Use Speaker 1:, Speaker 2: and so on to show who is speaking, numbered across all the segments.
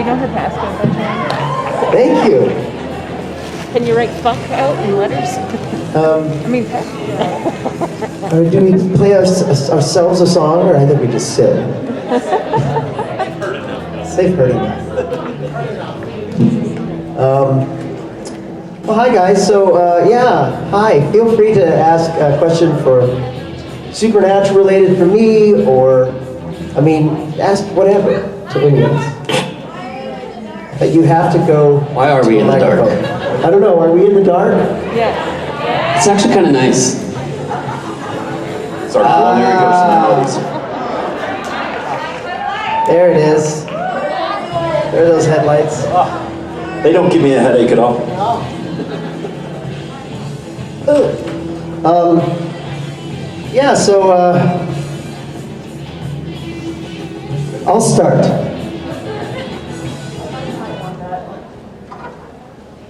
Speaker 1: you know her passcode by chance?
Speaker 2: Thank you.
Speaker 1: Can you write fuck out in letters? I mean,
Speaker 2: Or do we play ourselves a song, or I think we just sit? They've heard enough. Well, hi guys. So hi. Feel free to ask a question for supernatural related for me, or ask whatever to any of us. But you have to go.
Speaker 3: Why are we in the dark?
Speaker 2: I don't know. Are we in the dark?
Speaker 1: yeah.
Speaker 3: It's actually kind of nice.
Speaker 4: It's our culinary personalities.
Speaker 2: There it is. There are those headlights.
Speaker 4: They don't give me a headache at all.
Speaker 2: Yeah, so I'll start.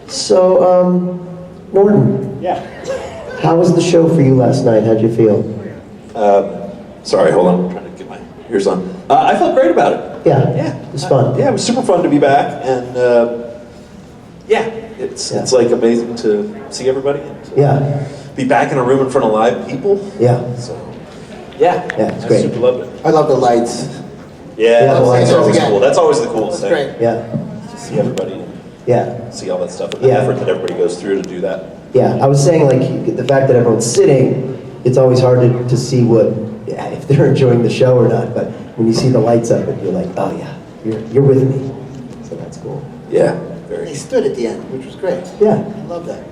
Speaker 2: So, Norton.
Speaker 4: Yeah.
Speaker 2: How was the show for you last night? How'd you feel?
Speaker 4: Sorry, hold on. I'm trying to get my ears on. I felt great about it.
Speaker 2: Yeah, it was fun.
Speaker 4: Yeah, it was super fun to be back, and it's like amazing to see everybody and to be back in a room in front of live people.
Speaker 2: Yeah.
Speaker 4: So, yeah,
Speaker 2: it's
Speaker 4: I
Speaker 2: great.
Speaker 4: super loved it.
Speaker 5: I love the lights.
Speaker 4: Yeah,
Speaker 2: the lights
Speaker 4: that's always
Speaker 5: again.
Speaker 4: cool. That's always the coolest thing.
Speaker 5: Great.
Speaker 2: Yeah.
Speaker 4: To see everybody and
Speaker 2: Yeah.
Speaker 4: see all that stuff and the
Speaker 2: Yeah.
Speaker 4: effort that everybody goes through to do that.
Speaker 2: Yeah, I was saying, like, the fact that everyone's sitting, it's always hard to see if they're enjoying the show or not, but when you see the lights up, you're like, oh yeah, you're with me. So that's cool.
Speaker 4: Yeah,
Speaker 5: They
Speaker 4: very.
Speaker 5: stood at the end, which was great.
Speaker 2: Yeah.
Speaker 5: I love that.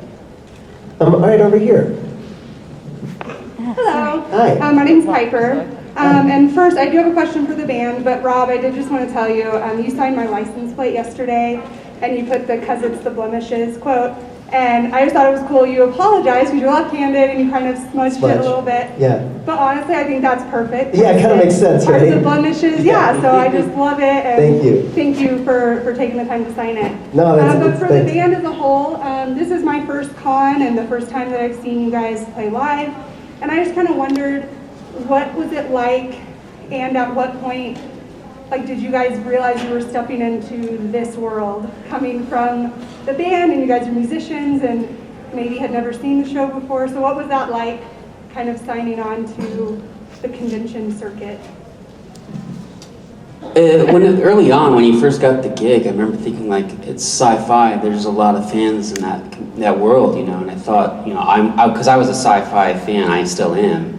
Speaker 2: All right, over here.
Speaker 6: Hello.
Speaker 2: Hi.
Speaker 6: My name's Piper. And first, I do have a question for the band, but Rob, I did just want to tell you, you signed my license plate yesterday, and you put the "'cause it's the blemishes" quote, and I just thought it was cool. You apologized because you're left-handed, and you kind of smudged it a little bit.
Speaker 2: Yeah.
Speaker 6: But honestly, I think that's perfect.
Speaker 2: Yeah, it kind of makes sense,
Speaker 6: Part
Speaker 2: right?
Speaker 6: of the blemishes, yeah, so I just love it, and
Speaker 2: Thank you.
Speaker 6: thank you for taking the time to sign it.
Speaker 2: No, that's
Speaker 6: But for
Speaker 2: thanks.
Speaker 6: the band as a whole, this is my first con and the first time that I've seen you guys play live, and I just kind of wondered, what was it like, and at what point, like, did you guys realize you were stepping into this world, coming from the band, and you guys are musicians, and maybe had never seen the show before, so what was that like, kind of signing on to the convention circuit?
Speaker 3: Early on, when you first got the gig, I remember thinking, like, it's sci-fi. There's a lot of fans in that world, you know. And I thought, you know, because I was a sci-fi fan, I still am.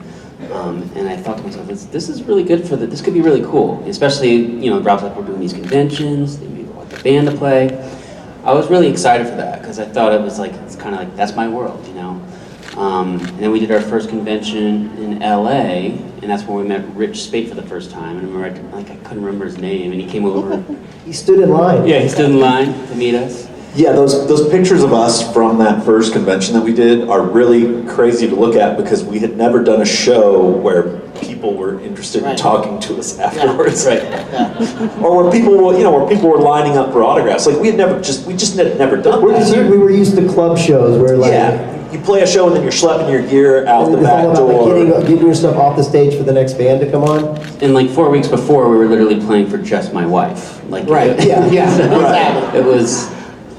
Speaker 3: And I thought to myself, this is really good this could be really cool. Especially, you know, Rob's like, we're doing these conventions, they maybe want the band to play. I was really excited for that because I thought it was like, it's kind of like, that's my world, you know. And then we did our first convention in LA, and that's when we met Rich Spate for the first time. And I remember, I couldn't remember his name, and he came over.
Speaker 2: He stood in line.
Speaker 3: Yeah, he stood in line to meet us.
Speaker 4: Yeah, those pictures of us from that first convention that we did are really crazy to look at because we had never done a show where people were interested in talking to us afterwards.
Speaker 3: Right.
Speaker 4: Or where people were lining up for autographs. Like we just had never done that.
Speaker 2: We were used to club shows where, like,
Speaker 4: Yeah, you play a show and then you're schlepping your gear out the
Speaker 2: it's all
Speaker 4: back
Speaker 2: about,
Speaker 4: door.
Speaker 2: like, getting your stuff off the stage for the next band to come on.
Speaker 3: And like 4 weeks before, we were literally playing for just my wife. Like,
Speaker 5: Right.
Speaker 2: Yeah.
Speaker 5: Yeah.
Speaker 3: So,
Speaker 5: Exactly.
Speaker 3: it was.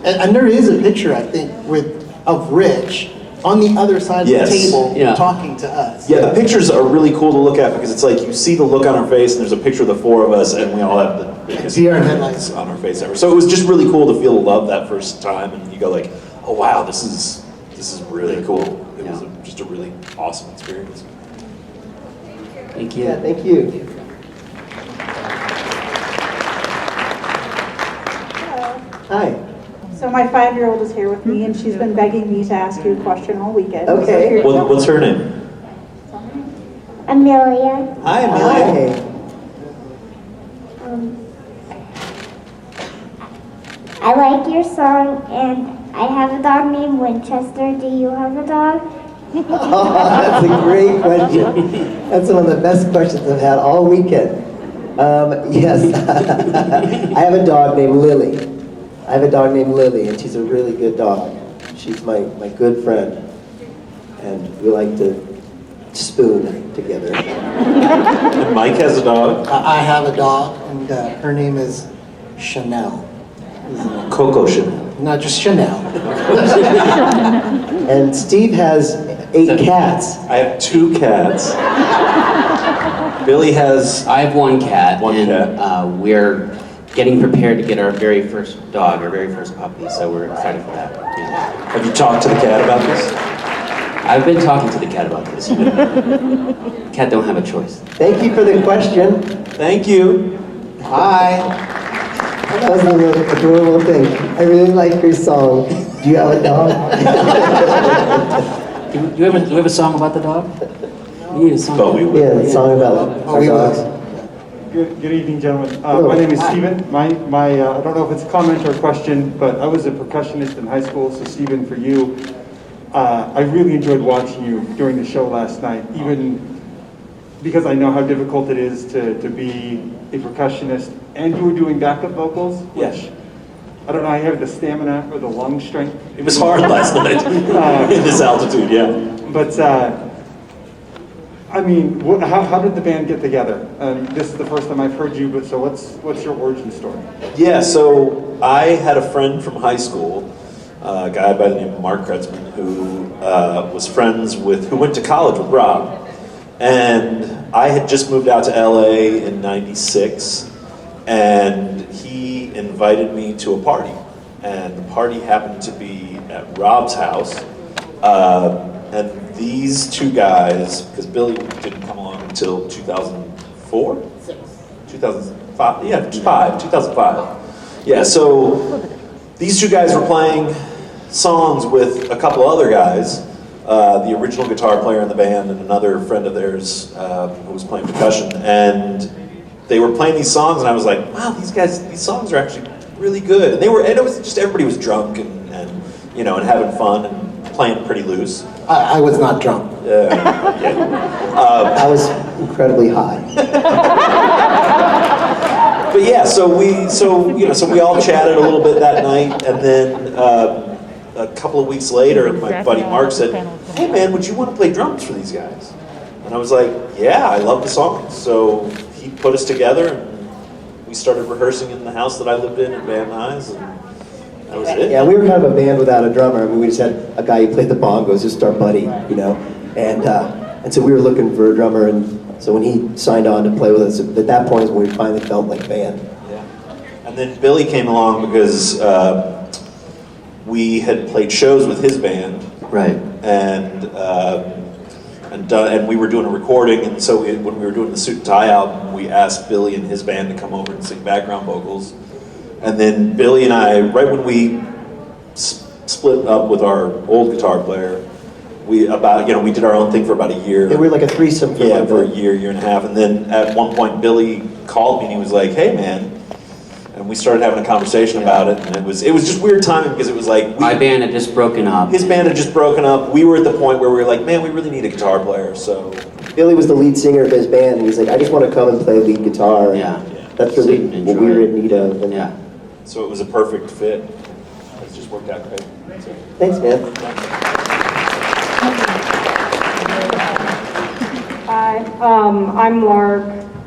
Speaker 5: And there is a picture, I think, of Rich on the other side of
Speaker 4: Yes.
Speaker 5: the table
Speaker 3: Yeah.
Speaker 5: talking to us.
Speaker 4: Yeah, the pictures are really cool to look at because it's like you see the look on our face, and there's a picture of the four of us, and we all have the biggest
Speaker 5: Deer in headlights
Speaker 4: on our face ever. So it was just really cool to feel the love that first time, and you go like, oh wow, this is really cool. It was just a really awesome experience.
Speaker 3: Thank you.
Speaker 2: Yeah, thank you.
Speaker 6: Hello.
Speaker 2: Hi.
Speaker 6: So my 5-year-old is here with me, and she's been begging me to ask you a question all weekend.
Speaker 2: Okay.
Speaker 6: So here you go.
Speaker 4: What's her name?
Speaker 7: Amelia.
Speaker 4: Hi,
Speaker 2: Hi.
Speaker 7: I like your song, and I have a dog named Winchester. Do you have a dog?
Speaker 2: Oh, that's a great question. That's one of the best questions I've had all weekend. Yes, I have a dog named Lily. And she's a really good dog. She's my good friend, and we like to spoon together.
Speaker 4: And Mike has a dog.
Speaker 5: I have a dog, and her name is Chanel.
Speaker 4: Coco Chanel.
Speaker 5: Not just Chanel.
Speaker 2: And Steve has 8 cats.
Speaker 4: I have 2 cats. Billy has.
Speaker 3: I have 1 cat,
Speaker 4: One
Speaker 3: and
Speaker 4: cat.
Speaker 3: We're getting prepared to get our very first dog, our very first puppy, so we're excited for that. Yeah.
Speaker 4: Have you talked to the cat about this?
Speaker 3: I've been talking to the cat about this. Cat don't have a choice.
Speaker 2: Thank you for the question.
Speaker 4: Thank you.
Speaker 2: Hi. That was a real adorable thing. I really like your song. Do you have a dog?
Speaker 3: Do you have a song about the dog? We need a song.
Speaker 4: But we will.
Speaker 2: Yeah, the song about our
Speaker 5: we will.
Speaker 2: dogs.
Speaker 8: Good evening, gentlemen.
Speaker 2: Hello.
Speaker 8: My name is
Speaker 2: Hi.
Speaker 8: Stephen. I don't know if it's a comment or a question, but I was a percussionist in high school, so Stephen, for you, I really enjoyed watching you during the show last night, even because I know how difficult it is to be a percussionist, and you were doing backup vocals, which, I don't know, I have the stamina or the lung strength.
Speaker 4: It was hard last night in this altitude, yeah.
Speaker 8: But, I mean, how did the band get together? This is the first time I've heard you, but so what's your origin story?
Speaker 4: Yeah, so I had a friend from high school, a guy by the name of Mark Kretzman, who was friends with, who went to college with Rob. And I had just moved out to LA in '96, and he invited me to a party. And the party happened to be at Rob's house. And these 2 guys, because Billy didn't come along until 2004? 2005, yeah, 2005. Yeah, so these 2 guys were playing songs with a couple other guys, the original guitar player in the band and another friend of theirs who was playing percussion, and they were playing these songs, and I was like, wow, these songs are actually really good. And it was just, everybody was drunk and you know, and having fun and playing pretty loose.
Speaker 5: I was not drunk.
Speaker 2: I was incredibly high.
Speaker 4: But yeah, so we all chatted a little bit that night, and then a couple of weeks later, my buddy Mark said, "Hey man, would you want to play drums for these guys?" And I was like, "Yeah, I love the songs." So he put us together, and we started rehearsing in the house that I lived in Van Nuys, and that was it.
Speaker 2: Yeah, we were kind of a band without a drummer. I mean, we just had a guy who played the bongos, just our buddy, you know. And so we were looking for a drummer, and so when he signed on to play with us, at that point is when we finally felt like a band.
Speaker 4: Yeah. And then Billy came along because we had played shows with his band.
Speaker 3: Right.
Speaker 4: And we were doing a recording, and so when we were doing the Suit and Tie album, we asked Billy and his band to come over and sing background vocals. And then Billy and I, right when we split up with our old guitar player, we did our own thing for about a year.
Speaker 2: Yeah, we were like a threesome for
Speaker 4: for a year and a half. And then at one point, Billy called me and he was like, "Hey, man." And we started having a conversation about it, and it was just weird timing because it was like
Speaker 3: My band had just broken up.
Speaker 4: his band had just broken up. We were at the point where we were like, man, we really need a guitar player. So
Speaker 2: Billy was the lead singer of his band, and he's like, I just want to come and play lead guitar. And
Speaker 3: Yeah.
Speaker 2: that's really what we were in need of. And
Speaker 3: Yeah.
Speaker 4: so it was a perfect fit. It's just worked out great. So,
Speaker 2: Thanks, man.
Speaker 6: Hi, I'm Lark.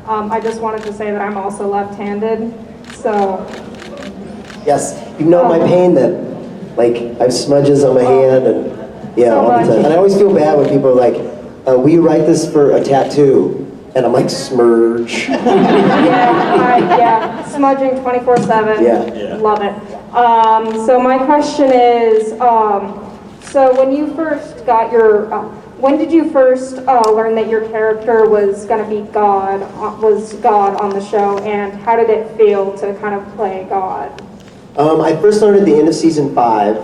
Speaker 6: I just wanted to say that I'm also left-handed, so
Speaker 2: Yes, you know my pain then. Like, I have smudges on my hand, and yeah,
Speaker 6: So
Speaker 2: all the
Speaker 6: much.
Speaker 2: time. And I always feel bad when people are like, will you write this for a tattoo? And I'm like, smurge.
Speaker 6: yeah, smudging 24/7.
Speaker 2: Yeah.
Speaker 6: Love it. So my question is, so when you first got your, when did you first learn that your character was going to be God, was God on the show, and how did it feel to kind of play God?
Speaker 2: I first learned at the end of season 5,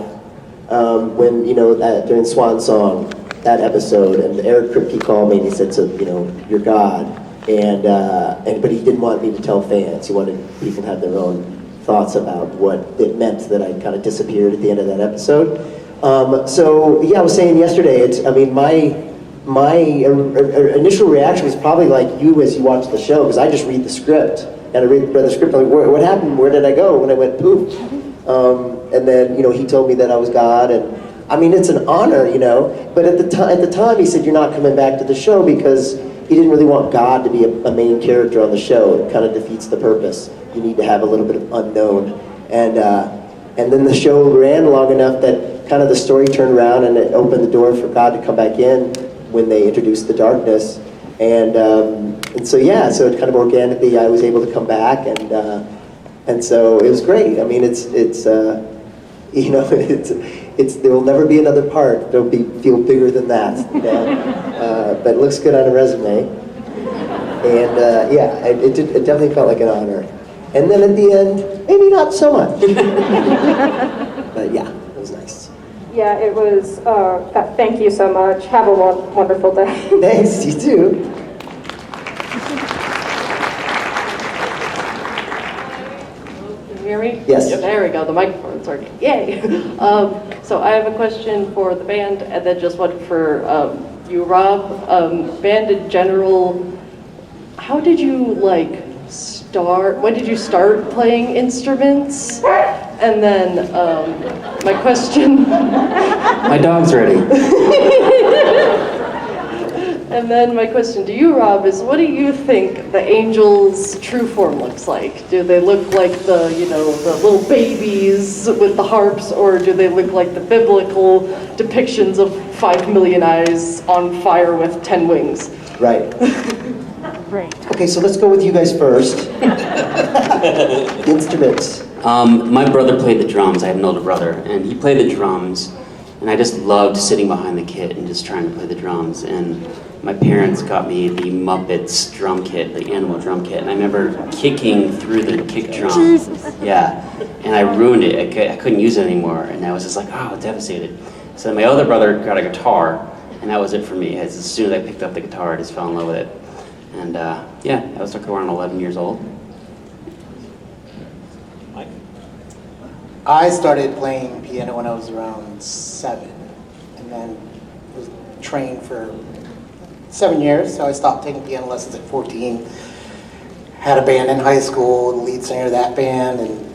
Speaker 2: when, during Swan Song, that episode, and Eric Kripke called me and he said, so, you're God. But he didn't want me to tell fans. He wanted people to have their own thoughts about what it meant that I kind of disappeared at the end of that episode. I was saying yesterday, my initial reaction was probably like you as you watch the show, because I just read the script. And I read the script, I'm like, what happened? Where did I go? When I went poof. And then, he told me that I was God, and it's an honor, But at the time, he said, you're not coming back to the show, because he didn't really want God to be a main character on the show. It kind of defeats the purpose. You need to have a little bit of unknown. And then the show ran long enough that kind of the story turned around and it opened the door for God to come back in when they introduced the darkness. And so yeah, so it kind of organically I was able to come back, and so it was great. I mean, it's you know, it's there will never be another part. There'll feel bigger than that. You know? But it looks good on a resume. And yeah, it definitely felt like an honor. And then at the end, maybe not so much. But yeah, it was nice.
Speaker 1: Yeah, it was, thank you so much. Have a wonderful day.
Speaker 2: Thanks, you too.
Speaker 9: Can you hear me?
Speaker 2: Yes.
Speaker 9: There we go, the microphone's working. Yay! So I have a question for the band and then just one for you, Rob. Band in general, how did you when did you start playing instruments? And then my question...
Speaker 3: My dog's ready.
Speaker 9: And then my question to you, Rob, is what do you think the angels' true form looks like? Do they look like the little babies with the harps, or do they look like the biblical depictions of 5 million eyes on fire with 10 wings?
Speaker 2: Right.
Speaker 1: Right.
Speaker 2: Okay, so let's go with you guys first. Instruments.
Speaker 3: My brother played the drums. I have an older brother, and he played the drums, and I just loved sitting behind the kit and just trying to play the drums. And my parents got me the Muppets drum kit, the animal drum kit, and I remember kicking through the kick drum.
Speaker 1: Jesus.
Speaker 3: Yeah, and I ruined it. I couldn't use it anymore, and I was just like, oh, devastated. So my other brother got a guitar, and that was it for me. As soon as I picked up the guitar, I just fell in love with it. And yeah, I was around 11 years old.
Speaker 4: Mike?
Speaker 5: I started playing piano when I was around 7, and then was trained for 7 years, so I stopped taking piano lessons at 14. Had a band in high school, the lead singer of that band, and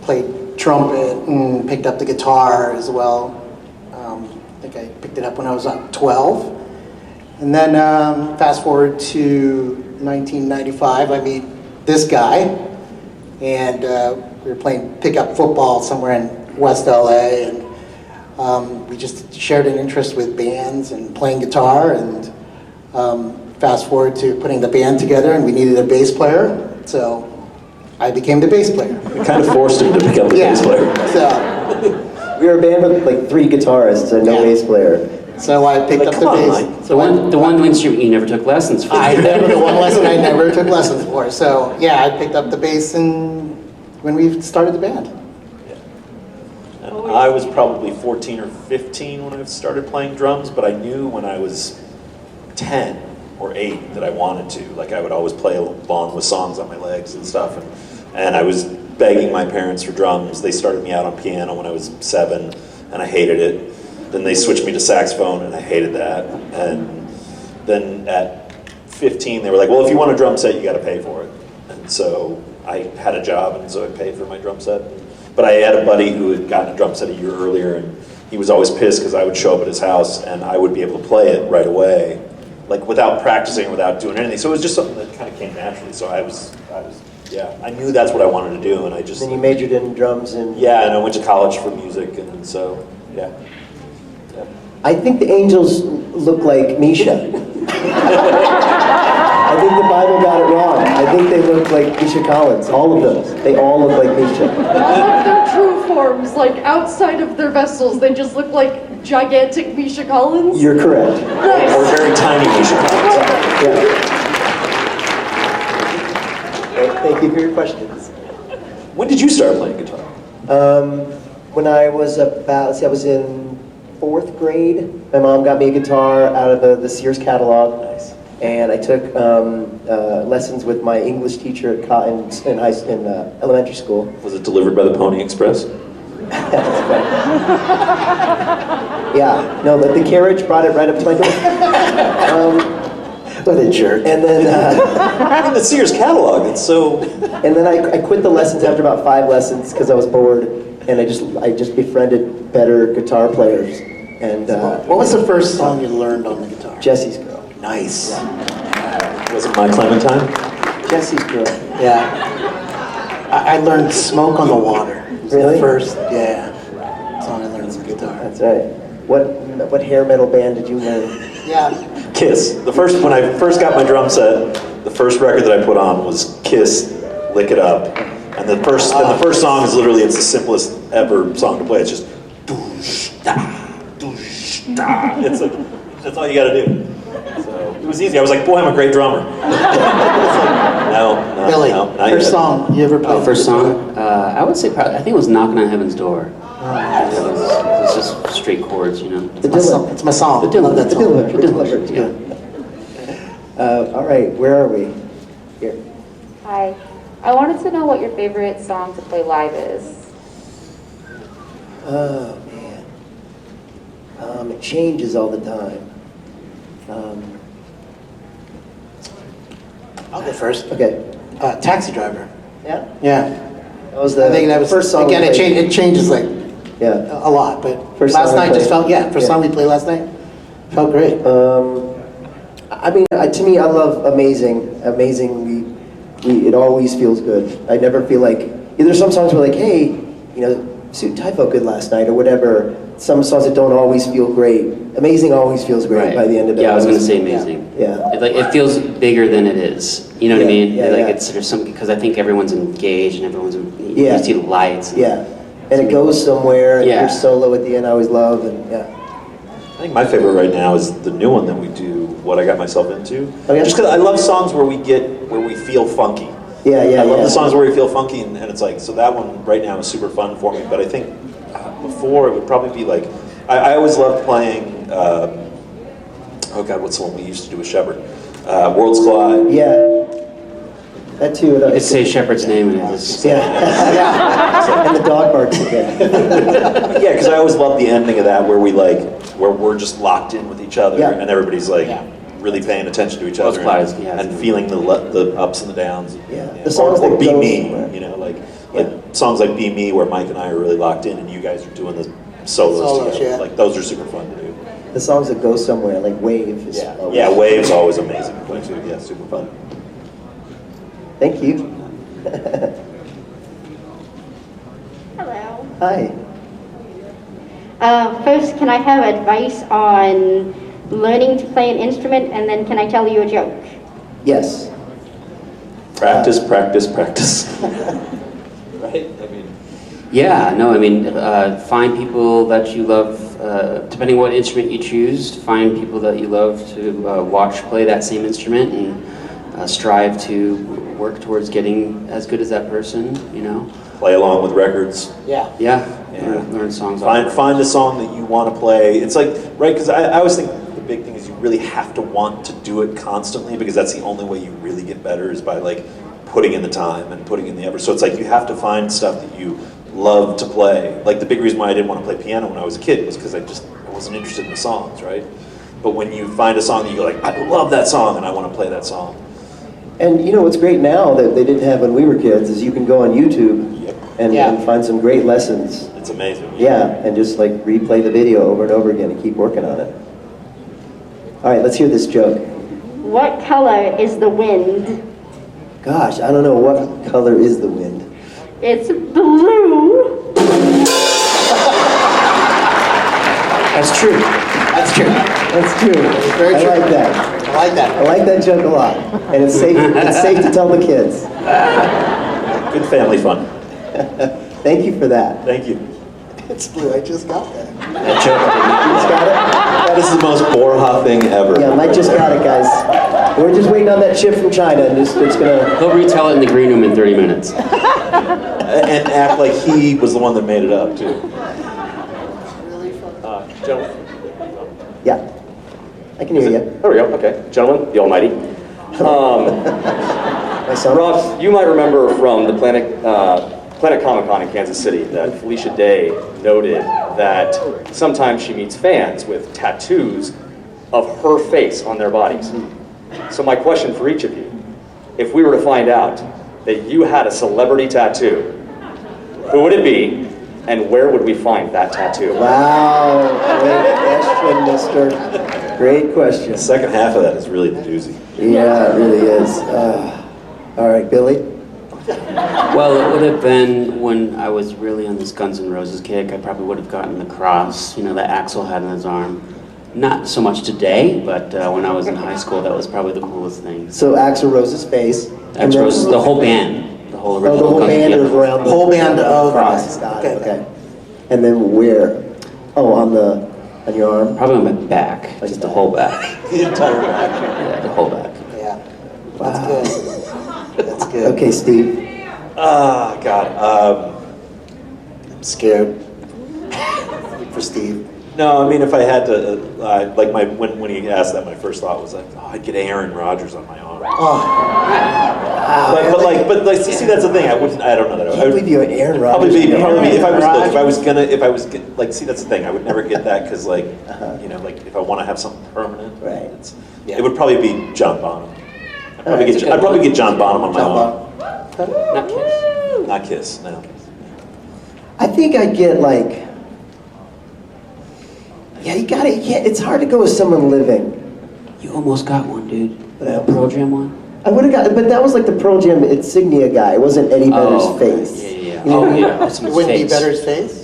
Speaker 5: played trumpet and picked up the guitar as well. I think I picked it up when I was 12. And then fast forward to 1995, I meet this guy, and we were playing pickup football somewhere in West LA, and we just shared an interest with bands and playing guitar, and fast forward to putting the band together, and we needed a bass player, so I became the bass player.
Speaker 4: We kind of forced him to pick up the bass player.
Speaker 5: So,
Speaker 2: We were a band with like 3 guitarists and no bass player.
Speaker 5: so I picked up the bass.
Speaker 3: The one instrument you never took lessons for.
Speaker 5: I never, the one lesson I never took lessons for. So yeah, I picked up the bass when we started the band.
Speaker 4: And I was probably 14 or 15 when I started playing drums, but I knew when I was 10 or 8 that I wanted to. Like I would always play along with songs on my legs and stuff. And I was begging my parents for drums. They started me out on piano when I was 7, and I hated it. Then they switched me to saxophone, and I hated that. And then at 15, they were like, well, if you want a drum set, you got to pay for it. And so I had a job, and so I paid for my drum set. But I had a buddy who had gotten a drum set a year earlier, and he was always pissed because I would show up at his house, and I would be able to play it right away, like without practicing, without doing anything. So it was just something that kind of came naturally. So I knew that's what I wanted to do, and I just...
Speaker 2: Then you majored in drums and...
Speaker 4: Yeah, and I went to college for music, and so, yeah.
Speaker 2: I think the angels look like Misha. I think the Bible got it wrong. I think they look like Misha Collins. All of them. They all look like Misha.
Speaker 9: All of their true forms, like outside of their vessels, they just look like gigantic Misha Collins?
Speaker 2: You're correct.
Speaker 9: Nice.
Speaker 4: Or very tiny music.
Speaker 2: Yeah. Thank you for your questions.
Speaker 4: When did you start playing guitar?
Speaker 2: When I was I was in 4th grade. My mom got me a guitar out of the Sears catalog.
Speaker 4: Nice.
Speaker 2: And I took lessons with my English teacher in elementary school.
Speaker 4: Was it delivered by the Pony Express?
Speaker 2: Yeah, no, the carriage brought it right up to my door. What a jerk. And then,
Speaker 4: In the Sears catalog, it's so...
Speaker 2: and then I quit the lessons after about 5 lessons because I was bored, and I just befriended better guitar players. And
Speaker 5: What was the first song you learned on the guitar?
Speaker 2: Jesse's Girl.
Speaker 5: Nice.
Speaker 4: Was it My Clementine?
Speaker 2: Jesse's Girl.
Speaker 5: Yeah. I learned Smoke on the Water. It was
Speaker 2: Really?
Speaker 5: the first, yeah, song I learned on guitar.
Speaker 2: That's right. What hair metal band did you learn?
Speaker 5: Yeah.
Speaker 4: Kiss. When I first got my drum set, the first record that I put on was Kiss, Lick It Up. And the first song is literally, it's the simplest ever song to play. It's just doosh da, doosh da. It's like, that's all you gotta do. So it was easy. I was like, boy, I'm a great drummer. No,
Speaker 5: Billy,
Speaker 4: not
Speaker 5: first
Speaker 4: yet.
Speaker 5: song you ever played?
Speaker 3: First song, I would say probably, I think it was Knocking on Heaven's Door. It was just straight chords, you know.
Speaker 5: It's my song.
Speaker 3: The Dylan.
Speaker 5: Love that song.
Speaker 3: The Dylan, yeah.
Speaker 2: All right, where are we? Here.
Speaker 1: Hi. I wanted to know what your favorite song to play live is.
Speaker 2: Oh, man. It changes all the time.
Speaker 5: I'll go first.
Speaker 2: Okay.
Speaker 5: Taxi Driver.
Speaker 2: Yeah?
Speaker 5: Yeah.
Speaker 2: That was the
Speaker 5: I think that was
Speaker 2: first song.
Speaker 5: Again,
Speaker 2: we played.
Speaker 5: it changes like
Speaker 2: Yeah.
Speaker 5: a lot, but
Speaker 2: First
Speaker 5: last
Speaker 2: song I
Speaker 5: night just
Speaker 2: played.
Speaker 5: felt first song we played last night felt great.
Speaker 2: I mean, to me, I love Amazing. Amazing, it always feels good. I never feel like, there's some songs where like, hey, Suit and Tie felt good last night or whatever. Some songs that don't always feel great. Amazing always feels great by the end of it.
Speaker 3: Yeah, I was gonna say amazing.
Speaker 2: Yeah.
Speaker 3: It feels bigger than it is. You know what I mean?
Speaker 2: Yeah,
Speaker 3: Like
Speaker 2: yeah.
Speaker 3: there's some, because I think everyone's engaged and
Speaker 2: Yeah.
Speaker 3: you see the lights.
Speaker 2: Yeah. And it goes somewhere, and
Speaker 3: Yeah.
Speaker 2: your solo at the end I always love, and yeah.
Speaker 4: I think my favorite right now is the new one that we do, What I Got Myself Into.
Speaker 2: Oh, yeah?
Speaker 4: Just because I love songs where we feel funky.
Speaker 2: Yeah,
Speaker 4: I love
Speaker 2: yeah.
Speaker 4: the songs where we feel funky, and it's like, so that one right now is super fun for me. But I think before it would probably be like, I always loved playing, oh God, what's the one we used to do with Shepard? Worlds Collide.
Speaker 2: Yeah. That too.
Speaker 3: You could say Shepard's name and it's
Speaker 2: Yeah. And the dog barks again.
Speaker 4: Yeah, because I always loved the ending of that where we're just locked in with each other,
Speaker 2: Yeah.
Speaker 4: and everybody's like really paying attention to each
Speaker 3: Worlds
Speaker 4: other
Speaker 3: Collide, yeah.
Speaker 4: and feeling the ups and the downs.
Speaker 2: Yeah. The songs
Speaker 4: or
Speaker 2: that
Speaker 4: Be
Speaker 2: go
Speaker 4: Me,
Speaker 2: somewhere.
Speaker 4: like songs like Be Me where Mike and I are really locked in and you guys are doing the solos together.
Speaker 5: yeah.
Speaker 4: Like those are super fun to do.
Speaker 2: The songs that go somewhere, like Wave. Is always-
Speaker 4: Yeah, Wave's always amazing to play too. Yeah, super fun.
Speaker 2: Thank you.
Speaker 7: Hello.
Speaker 2: Hi.
Speaker 7: First, can I have advice on learning to play an instrument, and then can I tell you a joke?
Speaker 2: Yes.
Speaker 4: Practice, practice, practice. Right? I mean,
Speaker 3: Yeah, no, I mean, find people that you love, depending what instrument you choose, find people that you love to watch play that same instrument and strive to work towards getting as good as that person,
Speaker 4: play along with records.
Speaker 5: Yeah.
Speaker 3: Yeah,
Speaker 4: Yeah.
Speaker 3: learn songs off.
Speaker 4: Find a song that you want to play. It's like, right, because I always think the big thing is you really have to want to do it constantly because that's the only way you really get better is by like putting in the time and putting in the effort. So it's like you have to find stuff that you love to play. Like the big reason why I didn't want to play piano when I was a kid was because I wasn't interested in the songs, right? But when you find a song that you're like, I love that song and I want to play that song.
Speaker 2: And what's great now that they didn't have when we were kids is you can go on YouTube and find some great lessons.
Speaker 4: It's amazing.
Speaker 2: Yeah, and just like replay the video over and over again and keep working on it. All right, let's hear this joke.
Speaker 7: What color is the wind?
Speaker 2: Gosh, I don't know, what color is the wind?
Speaker 7: It's blue.
Speaker 3: That's true.
Speaker 5: That's true.
Speaker 2: That's true.
Speaker 5: Very
Speaker 2: I
Speaker 5: true.
Speaker 2: like that.
Speaker 5: I like that.
Speaker 2: I like that joke a lot. And it's safe to tell the kids.
Speaker 4: Good family fun.
Speaker 2: Thank you for that.
Speaker 4: Thank you.
Speaker 5: It's blue. I just got that.
Speaker 4: That joke,
Speaker 2: You just got it?
Speaker 4: that is the most Borja thing ever.
Speaker 2: Yeah, Mike just got it, guys. We're just waiting on that chip from China, and it's gonna...
Speaker 3: He'll retell it in the green room in 30 minutes.
Speaker 4: And act like he was the one that made it up, too.
Speaker 10: Gentlemen.
Speaker 2: Yeah. I can hear you.
Speaker 10: There we go. Okay. Gentlemen, the Almighty.
Speaker 2: My son?
Speaker 10: Rob, you might remember from the Planet Comic-Con in Kansas City that Felicia Day noted that sometimes she meets fans with tattoos of her face on their bodies. So my question for each of you, if we were to find out that you had a celebrity tattoo, who would it be and where would we find that tattoo?
Speaker 2: Wow. Great question, mister. Great question.
Speaker 4: The second half of that is really the doozy.
Speaker 2: Yeah, it really is. All right, Billy.
Speaker 3: Well, Well, it would have been when I was really on this Guns N' Roses kick. I probably would have gotten the cross, that Axl had on his arm. Not so much today, but when I was in high school, that was probably the coolest thing.
Speaker 2: So Axl Rose's face.
Speaker 3: Axl Rose, the whole band, the whole original.
Speaker 2: The whole
Speaker 3: Guns N'
Speaker 2: band
Speaker 3: Roses.
Speaker 2: is around
Speaker 5: The whole band of
Speaker 2: cross. Got it, okay. And then where? Oh, on your arm?
Speaker 3: Probably on my back, just the whole back.
Speaker 4: The entire back.
Speaker 3: Yeah, the whole back.
Speaker 5: Yeah,
Speaker 2: Wow.
Speaker 5: that's good. That's good.
Speaker 2: Okay, Steve.
Speaker 4: Ah, God.
Speaker 5: I'm scared for Steve.
Speaker 4: No, I mean, if I had to, when he asked that, my first thought was like, oh, I'd get Aaron Rodgers on my arm.
Speaker 5: Oh,
Speaker 4: But see, that's the thing. I don't know that.
Speaker 2: I can't believe you had Aaron Rodgers.
Speaker 4: Probably if I was see, that's the thing. I would never get that because if I want to have something permanent,
Speaker 2: Right.
Speaker 4: It would probably be John Bonham. I'd probably get John Bonham on my arm.
Speaker 3: Not Kiss.
Speaker 4: Not Kiss, no.
Speaker 2: I think I get you got it. Yeah, it's hard to go with someone living.
Speaker 3: You almost got one, dude.
Speaker 2: Yeah.
Speaker 3: Pearl Jam one?
Speaker 2: I would have got, but that was like the Pearl Jam insignia guy. It wasn't Eddie Vedder's
Speaker 3: okay.
Speaker 2: face.
Speaker 3: Yeah.
Speaker 2: You know?
Speaker 3: Oh, yeah. That's
Speaker 5: it wouldn't be Vedder's face?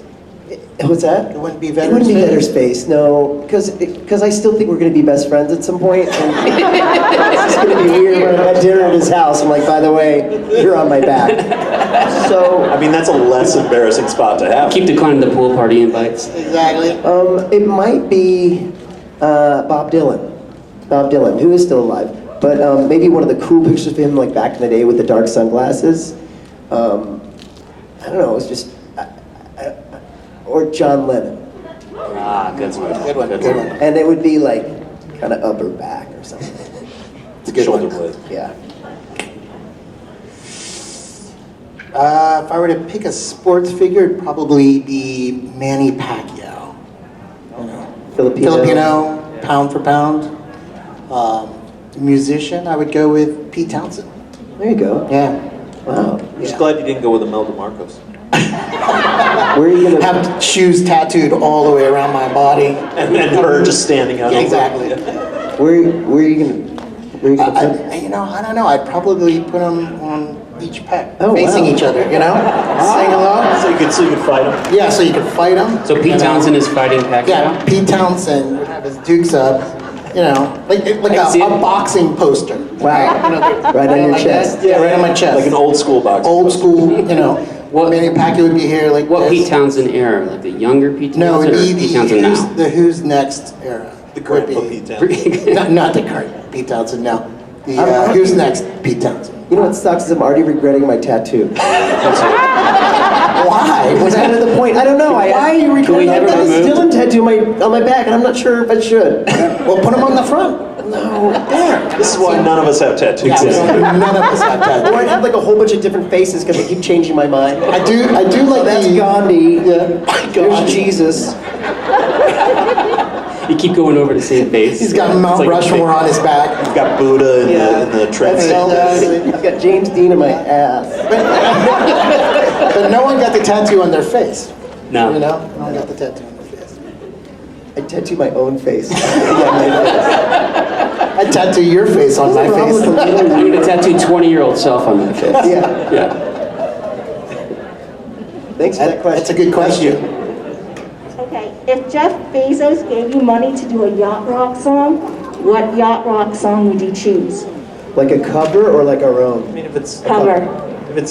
Speaker 2: What's that?
Speaker 5: It wouldn't be
Speaker 2: It
Speaker 5: Vedder's
Speaker 2: wouldn't be
Speaker 5: face?
Speaker 2: Vedder's face, no, because I still think we're going to be best friends at some point. And it's going to be weird when I'm at dinner at his house. I'm like, by the way, you're on my back. So
Speaker 4: I mean, that's a less embarrassing spot to have.
Speaker 3: Keep declining the pool party invites.
Speaker 5: Exactly.
Speaker 2: it might be Bob Dylan. Bob Dylan, who is still alive. But maybe one of the cool pictures of him, like back in the day with the dark sunglasses. I don't know, it's just, or John Lennon.
Speaker 3: Ah, good one.
Speaker 5: Good one.
Speaker 2: And it would be like kind of upper back or something.
Speaker 5: It's a good
Speaker 4: Shoulder
Speaker 5: one.
Speaker 4: blade.
Speaker 2: Yeah.
Speaker 5: If I were to pick a sports figure, it'd probably be Manny Pacquiao. Filipino, pound for pound. Musician, I would go with Pete Townsend.
Speaker 2: There you go.
Speaker 5: Yeah.
Speaker 2: Wow.
Speaker 4: I'm just glad you didn't go with Imelda Marcos.
Speaker 2: Where are you going to
Speaker 5: Have shoes tattooed all the way around my body.
Speaker 4: And her just standing out.
Speaker 5: Yeah, exactly.
Speaker 2: Where are you going to put
Speaker 5: I don't know. I'd probably put them on each pec,
Speaker 2: Oh,
Speaker 5: facing
Speaker 2: wow.
Speaker 5: each other, Sing along.
Speaker 4: So you could fight him.
Speaker 5: Yeah, so you could fight them.
Speaker 3: So Pete Townsend is fighting Pacquiao?
Speaker 5: Yeah, Pete Townsend would have his dukes up, like
Speaker 3: I
Speaker 5: a
Speaker 3: see it.
Speaker 5: boxing poster.
Speaker 2: Wow. Right on your
Speaker 5: like
Speaker 2: chest.
Speaker 5: that. Yeah, right on my chest.
Speaker 4: Like an old school boxer.
Speaker 5: Old school,
Speaker 3: What-
Speaker 5: Manny Pacquiao would be here like
Speaker 3: What
Speaker 5: this.
Speaker 3: Pete Townsend era? Like the younger Pete
Speaker 5: No,
Speaker 3: Townsend
Speaker 5: it'd
Speaker 3: or
Speaker 5: be
Speaker 3: Pete Townsend now?
Speaker 5: the Who's Next era.
Speaker 4: The
Speaker 5: Would
Speaker 4: grandpa
Speaker 5: be-
Speaker 4: Pete Townsend.
Speaker 5: Not the current Pete Townsend, no. The Who's Next Pete Townsend.
Speaker 2: You know what sucks is I'm already regretting my tattoo.
Speaker 5: Why?
Speaker 2: Was that the point? I don't know.
Speaker 5: Why are you
Speaker 3: Can we
Speaker 5: recording
Speaker 3: have it
Speaker 2: I got a
Speaker 3: removed?
Speaker 2: Dylan tattoo on my back, and I'm not sure if I should.
Speaker 5: Well, put them on the front.
Speaker 2: No.
Speaker 5: There.
Speaker 4: This is why none of us have tattoos.
Speaker 5: Yeah, none of us have
Speaker 2: Or I'd
Speaker 5: tattoos.
Speaker 2: have like a whole bunch of different faces because I keep changing my mind.
Speaker 5: I do like
Speaker 2: That's
Speaker 5: the...
Speaker 2: Gandhi.
Speaker 5: Yeah.
Speaker 2: There's Jesus.
Speaker 3: You keep going over the same face.
Speaker 5: He's got Mount
Speaker 3: It's like a
Speaker 5: Rushmore on his back.
Speaker 4: You've got Buddha in the trench.
Speaker 2: I've got James Dean in my ass.
Speaker 5: But no one got the tattoo on their face.
Speaker 3: No.
Speaker 5: No one got the tattoo on their face.
Speaker 2: I tattoo my own face.
Speaker 5: I tattoo your face on my face.
Speaker 3: I'm going to tattoo 20-year-old self on my face.
Speaker 2: Yeah.
Speaker 3: Yeah.
Speaker 2: Thanks for that question.
Speaker 5: That's a good question.
Speaker 11: Okay, if Jeff Bezos gave you money to do a yacht rock song, what yacht rock song would you choose?
Speaker 2: Like a cover or like our own?
Speaker 4: I mean, if it's
Speaker 11: Cover.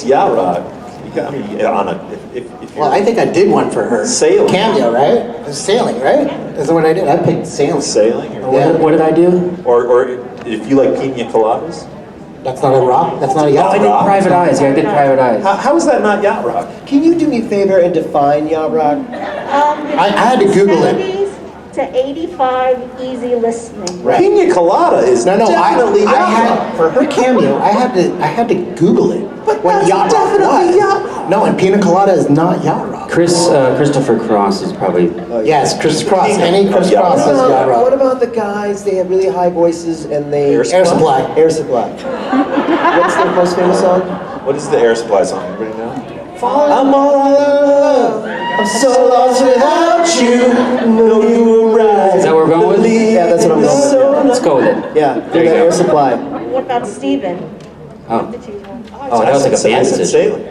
Speaker 4: yacht rock, you got, if you're
Speaker 5: Well, I think I did one for her.
Speaker 4: Sailing.
Speaker 5: Cameo, right? It was sailing, right? Is that what I did? I picked sailing.
Speaker 4: sailing, or,
Speaker 5: Yeah.
Speaker 3: What did I do?
Speaker 4: or if you like pina coladas,
Speaker 5: That's not a rock. That's not a yacht
Speaker 3: I did
Speaker 5: rock.
Speaker 3: Private Eyes. Yeah, I did Private Eyes.
Speaker 4: how is that not yacht rock?
Speaker 2: Can you do me a favor and define yacht rock?
Speaker 5: I had to Google it.
Speaker 11: 70s to 85 easy listening.
Speaker 5: Right.
Speaker 4: Pina colada is definitely
Speaker 5: I
Speaker 4: yacht rock.
Speaker 5: had for her cameo. I had to Google it.
Speaker 4: But
Speaker 5: what
Speaker 4: that's
Speaker 5: yacht rock
Speaker 4: definitely
Speaker 5: was.
Speaker 4: yacht rock.
Speaker 5: No, and Pina Colada is not yacht rock.
Speaker 3: Christopher Cross is probably...
Speaker 5: Yes, Chris Cross. Any Chris
Speaker 4: Yacht
Speaker 5: Cross
Speaker 4: rock.
Speaker 5: is yacht
Speaker 2: What
Speaker 5: rock.
Speaker 2: about the guys? They have really high voices and they...
Speaker 4: Air
Speaker 5: Supply.
Speaker 2: Air Supply. What's their most famous song?
Speaker 4: What is the Air Supply song? Anybody know?
Speaker 2: I'm all out of love. I'm so lost without you. Know you were right.
Speaker 3: Is that what we're going with?
Speaker 2: Yeah, that's what I'm going with.
Speaker 3: Let's go with it.
Speaker 2: Yeah,
Speaker 3: There
Speaker 2: they're
Speaker 3: you
Speaker 2: the
Speaker 3: go.
Speaker 2: Air Supply.
Speaker 11: What about Steven?
Speaker 3: Oh.
Speaker 11: To choose one.
Speaker 3: Oh, that was like a band
Speaker 4: I said
Speaker 3: decision.
Speaker 4: sailing.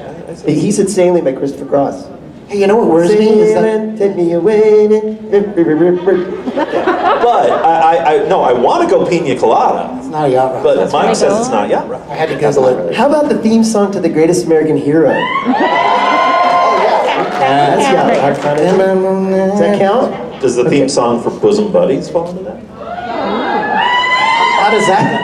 Speaker 2: He said Sailing by Christopher Cross.
Speaker 5: Hey, you know what worries me is that
Speaker 2: Sailing, take me away.
Speaker 4: But I want to go Pina Colada.
Speaker 5: it's not a yacht rock.
Speaker 4: But Mike says it's not yacht rock.
Speaker 5: I had to Google it.
Speaker 2: How about the theme song to The Greatest American Hero? That's yacht rock. Does that count?
Speaker 4: Does the theme song for Bosom Buddies fall into that?
Speaker 5: How does that?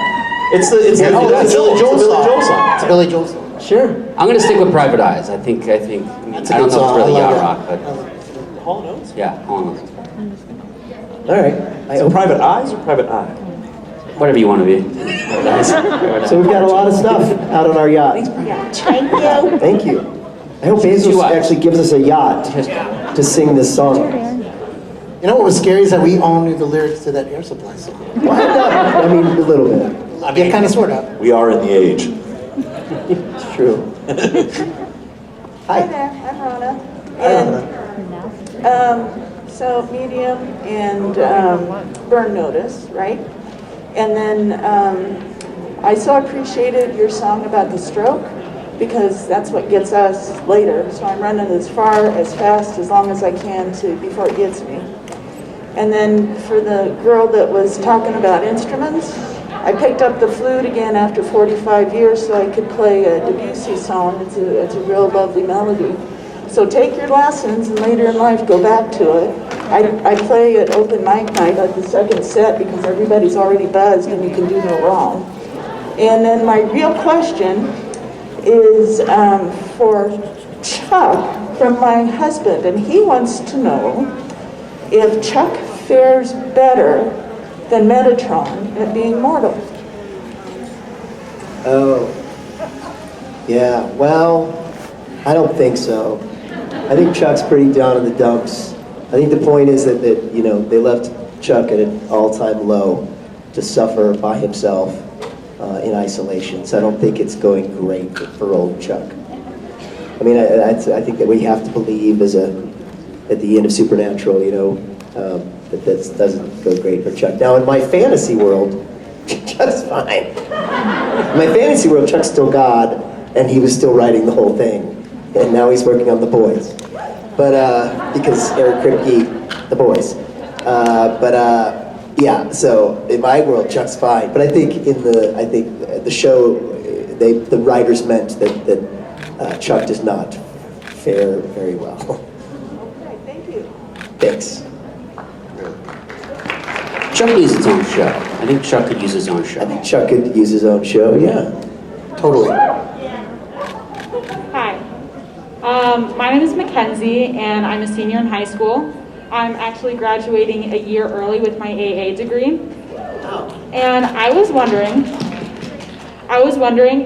Speaker 4: It's the
Speaker 5: It's a Billy Joel song.
Speaker 4: It's
Speaker 5: It's a Billy Joel song.
Speaker 2: Sure.
Speaker 3: I'm gonna stick with Private Eyes. I think. I don't know if it's really yacht rock, but
Speaker 4: Hall & Oates?
Speaker 3: yeah, hold on.
Speaker 2: All right.
Speaker 4: So Private Eyes or Private Eye?
Speaker 3: Whatever you want to be.
Speaker 2: So we've got a lot of stuff out on our yacht.
Speaker 11: Thank you.
Speaker 2: Thank you. I hope Bezos actually gives us a yacht to sing this song.
Speaker 5: You know what was scary is that we all knew the lyrics to that Air Supply song.
Speaker 2: Why not? I mean, a little bit.
Speaker 5: Yeah, kind of, sort of.
Speaker 4: We are in the age.
Speaker 2: It's true.
Speaker 12: Hi
Speaker 2: Hi.
Speaker 12: there, I'm Rhonda. And so medium and burn notice, right? And then I so appreciated your song about the stroke because that's what gets us later. So I'm running as far, as fast, as long as I can before it gets me. And then for the girl that was talking about instruments, I picked up the flute again after 45 years so I could play a Debussy song. It's a real lovely melody. So take your lessons and later in life go back to it. I play at open mic night at the second set because everybody's already buzzed and you can do no wrong. And then my real question is for Chuck from my husband, and he wants to know if Chuck fares better than Metatron at being mortal.
Speaker 2: Oh. Yeah, well, I don't think so. I think Chuck's pretty down in the dumps. I think the point is that you know, they left Chuck at an all-time low to suffer by himself in isolation. So I don't think it's going great for old Chuck. I mean, I think that we have to believe at the end of Supernatural, you know, that doesn't go great for Chuck. Now, in my fantasy world, Chuck's fine. In my fantasy world, Chuck's still God, and he was still writing the whole thing. And now he's working on The Boys. But, because Eric Kripke, The Boys. Yeah, so in my world, Chuck's fine. But I think the show, the writers meant that Chuck does not fare very well.
Speaker 12: Okay, thank you.
Speaker 2: Thanks.
Speaker 3: Chuck needs his own show. I think Chuck could use his own show.
Speaker 2: I think Chuck could use his own show, yeah. Totally.
Speaker 13: Hi. My name is Mackenzie, and I'm a senior in high school. I'm actually graduating a year early with my AA degree. And I was wondering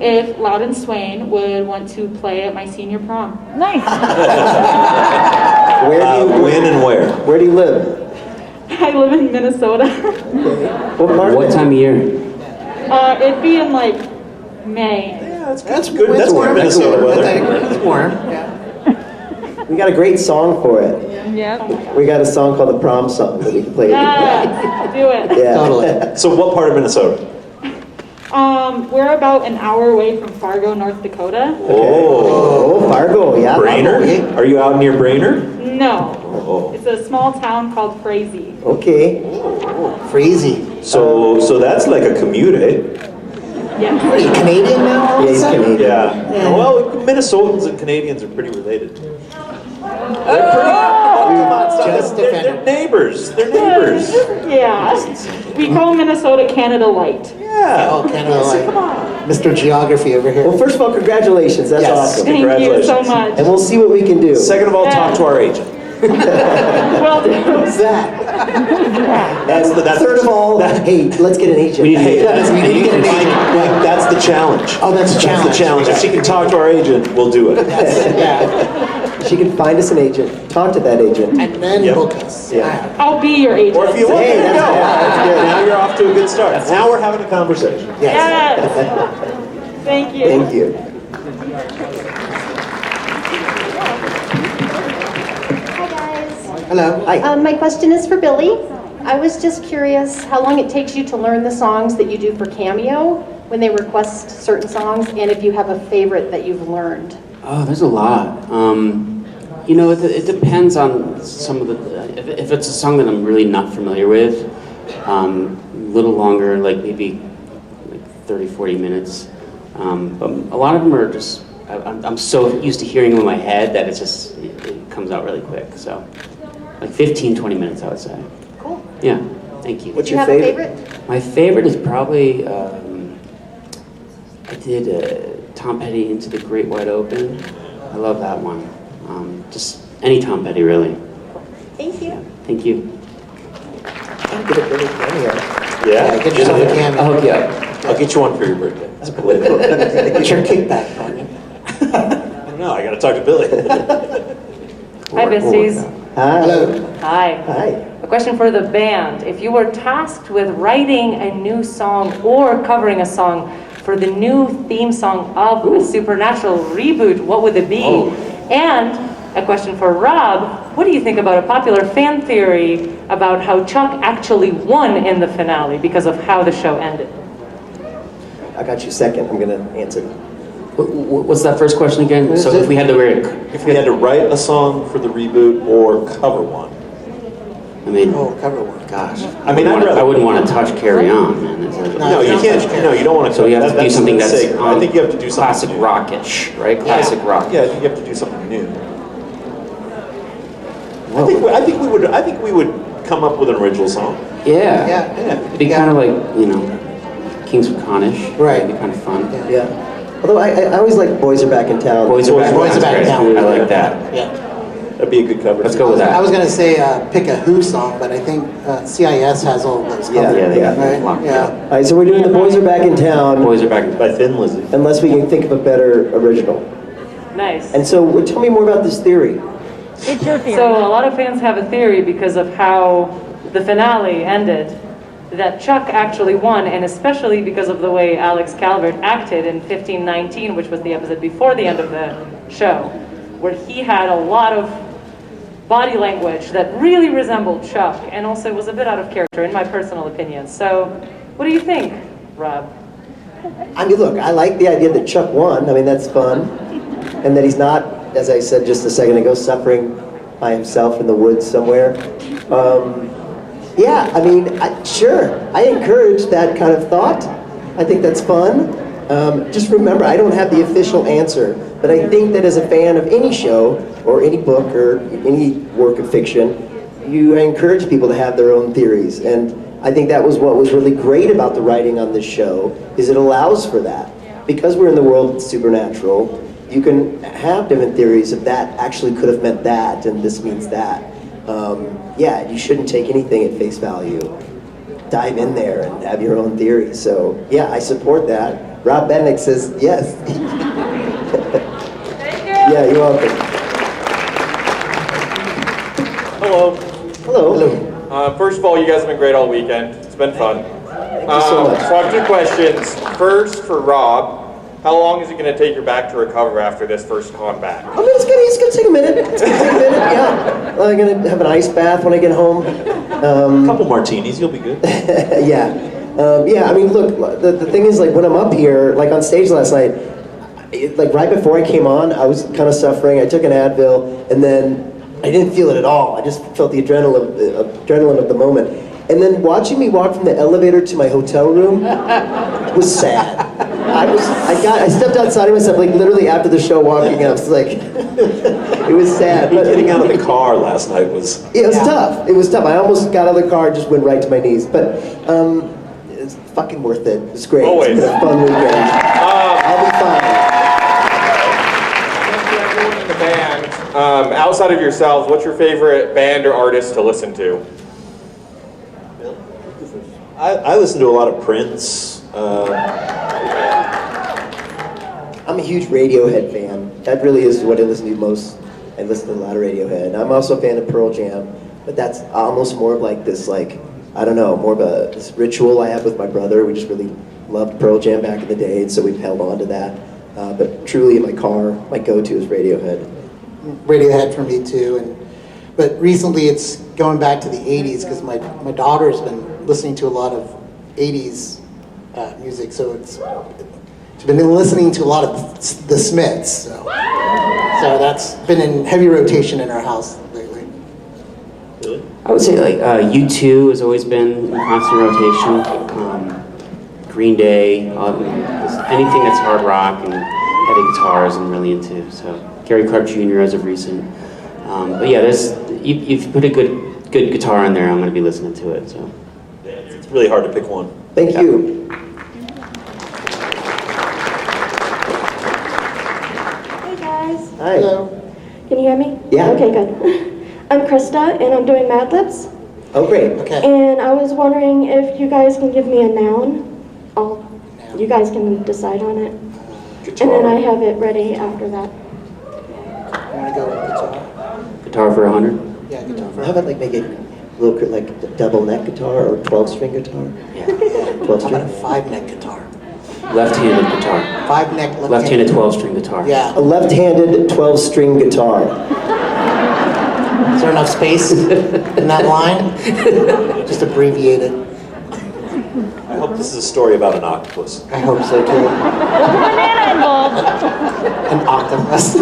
Speaker 13: if Louden Swain would want to play at my senior prom.
Speaker 1: Nice.
Speaker 4: When and where?
Speaker 2: Where do you live?
Speaker 13: I live in Minnesota.
Speaker 3: What time of year?
Speaker 13: It'd be in like May.
Speaker 4: Yeah, that's good. That's warm Minnesota weather.
Speaker 5: It's warm, yeah.
Speaker 2: We got a great song for it.
Speaker 1: Yeah.
Speaker 2: We got a song called the Prom Song that we can play.
Speaker 13: Yeah, do it.
Speaker 2: Yeah.
Speaker 5: Totally.
Speaker 4: So what part of Minnesota?
Speaker 13: We're about an hour away from Fargo, North Dakota.
Speaker 4: Oh,
Speaker 2: Fargo, yeah.
Speaker 4: Brainerd? Are you out near Brainerd?
Speaker 13: No.
Speaker 4: Oh.
Speaker 13: It's a small town called Frazee.
Speaker 2: Okay.
Speaker 5: Crazy.
Speaker 4: So that's like a commute, eh?
Speaker 13: Yeah.
Speaker 5: Are you Canadian now?
Speaker 2: Yeah, he's Canadian.
Speaker 4: Yeah. Well, Minnesotans and Canadians are pretty related. They're
Speaker 5: Just
Speaker 4: they're
Speaker 5: defended.
Speaker 4: neighbors. They're neighbors.
Speaker 13: Yeah. We call Minnesota Canada Light.
Speaker 4: Yeah.
Speaker 5: Oh, Canada, like,
Speaker 4: Come on.
Speaker 5: Mr. Geography over here.
Speaker 2: Well, first of all, congratulations. That's
Speaker 5: Yes.
Speaker 2: awesome.
Speaker 13: Thank you so much.
Speaker 2: And we'll see what we can do.
Speaker 4: Second of all, talk to our agent.
Speaker 13: Well done.
Speaker 5: Who's that?
Speaker 4: That's
Speaker 2: Third of all, hey, let's get an agent.
Speaker 3: We need to
Speaker 4: Hey,
Speaker 3: get
Speaker 4: that's,
Speaker 5: we need to get an agent.
Speaker 4: that's the challenge.
Speaker 5: Oh, that's the challenge.
Speaker 4: That's the challenge. If she can talk to our agent, we'll do it.
Speaker 5: Yeah.
Speaker 2: She can find us an agent, talk to that agent.
Speaker 5: And then
Speaker 4: Yep.
Speaker 5: book us.
Speaker 2: Yeah.
Speaker 13: I'll be your agent.
Speaker 4: Or if you want,
Speaker 2: Hey,
Speaker 4: there you go.
Speaker 2: that's good.
Speaker 4: Now you're off to a good start. Now we're having a conversation.
Speaker 5: Yes.
Speaker 13: Yes. Thank you.
Speaker 2: Thank you.
Speaker 14: Hi guys.
Speaker 5: Hello.
Speaker 2: Hi.
Speaker 14: My question is for Billy. I was just curious how long it takes you to learn the songs that you do for Cameo when they request certain songs, and if you have a favorite that you've learned
Speaker 3: Oh, there's a lot. You know, it depends on some of the. If it's a song that I'm really not familiar with, a little longer, like maybe like 30, 40 minutes. But a lot of them are just. I'm so used to hearing them in my head that it comes out really quick. So, like 15, 20 minutes, I would say.
Speaker 14: Cool.
Speaker 3: Yeah. Thank you.
Speaker 2: What's
Speaker 14: Do you
Speaker 2: your
Speaker 14: have
Speaker 2: favorite?
Speaker 14: a favorite?
Speaker 3: My favorite is probably. I did Tom Petty Into the Great Wide Open. I love that one. Just any Tom Petty, really.
Speaker 14: Thank you.
Speaker 3: Yeah, thank you.
Speaker 2: Get a Billy Cameo.
Speaker 4: Yeah,
Speaker 5: Get yourself a cameo.
Speaker 3: Oh, yeah.
Speaker 4: I'll get you one for your birthday.
Speaker 2: That's political.
Speaker 5: Get your kickback on you.
Speaker 4: I don't know. I got to talk to Billy.
Speaker 1: Hi, besties.
Speaker 2: Hi.
Speaker 5: Hello.
Speaker 1: Hi.
Speaker 2: Hi.
Speaker 1: A question for the band. If you were tasked with writing a new song or covering a song for the new theme song of a Supernatural reboot, what would it be?
Speaker 4: Oh.
Speaker 1: And a question for Rob. What do you think about a popular fan theory about how Chuck actually won in the finale because of how the show ended?
Speaker 2: I got you second. I'm going to answer.
Speaker 3: What's that first question again? So if we had to
Speaker 4: If we had to write a song for the reboot or cover one.
Speaker 3: I mean,
Speaker 5: Oh, cover one.
Speaker 2: Gosh.
Speaker 4: I mean,
Speaker 3: I wouldn't want to touch Carry On, man.
Speaker 4: No, you can't. No, you don't want to.
Speaker 3: So you have to do something that's
Speaker 4: I think you have to do something
Speaker 3: classic
Speaker 4: new.
Speaker 3: rockish, right? Classic rock.
Speaker 4: Yeah, I think you have to do something new. I think we would come up with an original song.
Speaker 3: Yeah.
Speaker 5: Yeah.
Speaker 3: It'd be kind of like, you know, Kings of Connish.
Speaker 5: Right.
Speaker 3: It'd be kind of fun.
Speaker 2: Yeah. Although I always like Boys Are Back in Town.
Speaker 3: Boys Are Back
Speaker 5: in Town.
Speaker 3: I like that.
Speaker 5: Yeah.
Speaker 4: That'd be a good cover.
Speaker 3: Let's go with that.
Speaker 5: I was going to say pick a Who song, but I think CIS has all of those
Speaker 2: Yeah,
Speaker 5: covered.
Speaker 3: Yeah, they got
Speaker 5: right?
Speaker 3: locked
Speaker 5: Yeah.
Speaker 3: up.
Speaker 2: All right, so we're doing the Boys Are Back in Town,
Speaker 3: Boys Are Back in
Speaker 4: By Thin Lizzy.
Speaker 2: unless we can think of a better original.
Speaker 1: Nice.
Speaker 2: And so tell me more about this theory.
Speaker 1: It's your theory. So a lot of fans have a theory because of how the finale ended, that Chuck actually won, and especially because of the way Alex Calvert acted in 1519, which was the episode before the end of the show, where he had a lot of body language that really resembled Chuck, and also was a bit out of character, in my personal opinion. So, what do you think, Rob?
Speaker 2: I mean, look, I like the idea that Chuck won. I mean, that's fun. And that he's not, as I said just a second ago, suffering by himself in the woods somewhere. Yeah, I mean, sure, I encourage that kind of thought. I think that's fun. Just remember, I don't have the official answer, but I think that as a fan of any show, or any book, or any work of fiction, I encourage people to have their own theories. And I think that was what was really great about the writing on this show, is it allows for that. Because we're in the world of supernatural, you can have different theories of that actually could have meant that, and this means that. Yeah, you shouldn't take anything at face value. Dive in there and have your own theory. So, yeah, I support that. Rob Bennick says yes.
Speaker 1: Thank you.
Speaker 2: Yeah, you're welcome.
Speaker 10: Hello.
Speaker 2: Hello.
Speaker 10: First of all, you guys have been great all weekend. It's been fun.
Speaker 2: Thank you so much.
Speaker 10: So I have two questions. First, for Rob, how long is it going to take your back to recover after this first con back?
Speaker 2: I mean, it's gonna take a minute. It's gonna take a minute, yeah. I'm gonna have an ice bath when I get home.
Speaker 4: A couple martinis, you'll be good.
Speaker 2: Yeah. Yeah, I mean, look, the thing is, like, when I'm up here, like on stage last night, like right before I came on, I was kind of suffering. I took an Advil, and then I didn't feel it at all. I just felt the adrenaline of the moment. And then watching me walk from the elevator to my hotel room was sad. I stepped outside of myself, like literally after the show, walking up. It's like, it was sad. But
Speaker 4: Getting out of the car last night was...
Speaker 2: it was tough. It was tough. I almost got out of the car, just went right to my knees. But it's fucking worth it. It's great.
Speaker 10: Always.
Speaker 2: It's been a fun weekend. I'll be fine.
Speaker 10: Everyone in the band, outside of yourselves, what's your favorite band or artist to listen to?
Speaker 4: I listen to a lot of Prince.
Speaker 2: I'm a huge Radiohead fan. That really is what I listen to most. I listen to a lot of Radiohead. I'm also a fan of Pearl Jam, but that's almost more of like this, like, I don't know, more of this ritual I have with my brother. We just really loved Pearl Jam back in the day, and so we've held on to that. But truly in my car, my go-to is Radiohead.
Speaker 5: Radiohead for me too, but recently it's going back to the 80s because my daughter's been listening to a lot of 80s music, so She's been listening to a lot of the Smiths, so that's been in heavy rotation in our house lately.
Speaker 4: Really?
Speaker 3: I would say like U2 has always been in constant rotation. Green Day, anything that's hard rock and heavy guitars I'm really into. So Gary Clark Jr. as of recent. But yeah, you've put a good guitar in there. I'm going to be listening to it. So
Speaker 4: Yeah, it's really hard to pick one.
Speaker 2: Thank you.
Speaker 15: Hey guys.
Speaker 2: Hi.
Speaker 5: Hello.
Speaker 15: Can you hear me?
Speaker 2: Yeah.
Speaker 15: Okay, good. I'm Krista, and I'm doing Mad Libs.
Speaker 2: Oh, great.
Speaker 5: Okay.
Speaker 15: And I was wondering if you guys can give me a noun. You guys can decide on it.
Speaker 4: Guitar.
Speaker 15: And then I have it ready after that.
Speaker 5: You want to go with guitar?
Speaker 3: guitar for 100.
Speaker 5: Yeah, guitar.
Speaker 2: How about like make it a little bit like double neck guitar or 12-string guitar?
Speaker 3: Yeah.
Speaker 2: 12
Speaker 5: How
Speaker 2: string?
Speaker 5: about a 5-neck guitar?
Speaker 3: Left-handed guitar.
Speaker 5: 5-neck
Speaker 3: Left-handed 12-string guitar.
Speaker 5: Yeah.
Speaker 2: A left-handed 12-string guitar.
Speaker 5: Is there enough space in that line? Just abbreviate it.
Speaker 4: I hope this is a story about an octopus.
Speaker 5: I hope so too. An octopus.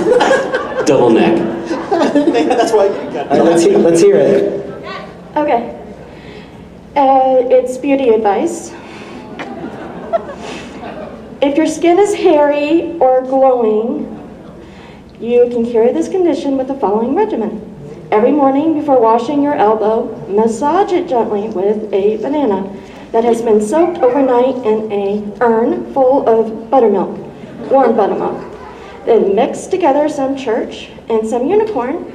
Speaker 3: Double neck.
Speaker 4: That's why you got
Speaker 2: All right, let's hear it.
Speaker 15: Okay. It's beauty advice. If your skin is hairy or glowing, you can cure this condition with the following regimen. Every morning before washing your elbow, massage it gently with a banana that has been soaked overnight in an urn full of buttermilk, warm buttermilk. Then mix together some church and some unicorn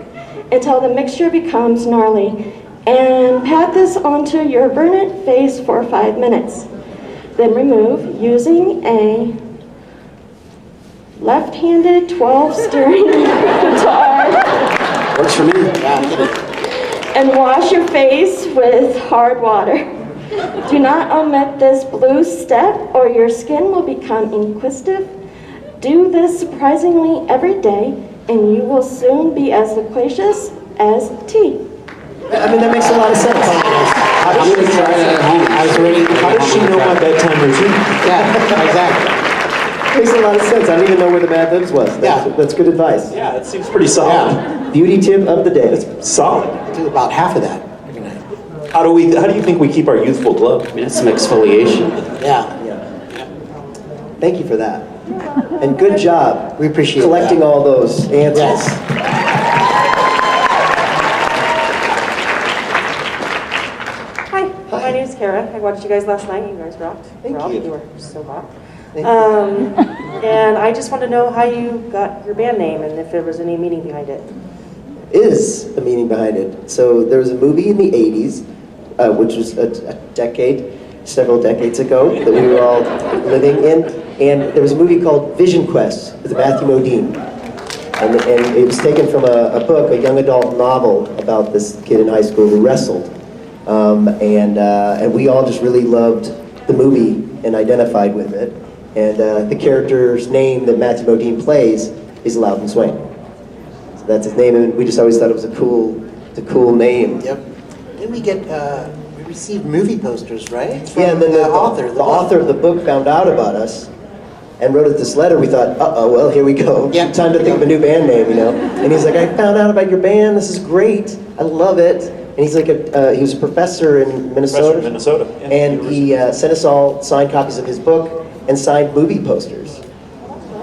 Speaker 15: until the mixture becomes gnarly, and pat this onto your burnt face for 5 minutes. Then remove using a left-handed 12-string guitar.
Speaker 3: Works for me.
Speaker 15: And wash your face with hard water. Do not omit this blue step or your skin will become inquisitive. Do this surprisingly every day and you will soon be as loquacious as tea.
Speaker 2: I mean, that makes a lot of sense.
Speaker 4: How does she
Speaker 3: try that at home.
Speaker 4: How does she know my bedtime routine?
Speaker 5: Yeah, exactly.
Speaker 2: Makes a lot of sense. I don't even know where the Mad Libs was. That's good advice.
Speaker 4: Yeah, it seems pretty solid.
Speaker 5: Yeah.
Speaker 2: Beauty tip of the day.
Speaker 4: It's solid.
Speaker 5: I do about half of that every night.
Speaker 4: How do you think we keep our youthful glow?
Speaker 3: I mean, that's some exfoliation.
Speaker 5: Yeah.
Speaker 2: Thank you for that. And good job.
Speaker 5: We appreciate
Speaker 2: collecting
Speaker 5: that.
Speaker 2: all those answers.
Speaker 5: Yes.
Speaker 16: Hi, my name is Kara. I watched you guys last night. You guys rocked.
Speaker 2: Thank
Speaker 16: Rob,
Speaker 2: you.
Speaker 16: You were so hot.
Speaker 2: Thank you.
Speaker 16: And I just want to know how you got your band name and if there was any meaning behind it.
Speaker 2: Is a meaning behind it. So there was a movie in the 80s, which was several decades ago, that we were all living in, and there was a movie called Vision Quest with Matthew Modine. And it was taken from a book, a young adult novel about this kid in high school who wrestled. And we all just really loved the movie and identified with it. And the character's name that Matthew Modine plays is Louden, Swain. So that's his name, and we just always thought it was a cool name.
Speaker 5: Yep. Didn't we get, we received movie posters, right? From
Speaker 2: Yeah, and then the author of the book found out about us and wrote us this letter. We thought, well, here we go.
Speaker 5: Yeah.
Speaker 2: Time to think of a new band name, you know? And he's like, I found out about your band. This is great. I love it. And he's like, he was a professor in Minnesota.
Speaker 4: Yeah,
Speaker 2: and he sent us all signed copies of his book and signed movie posters.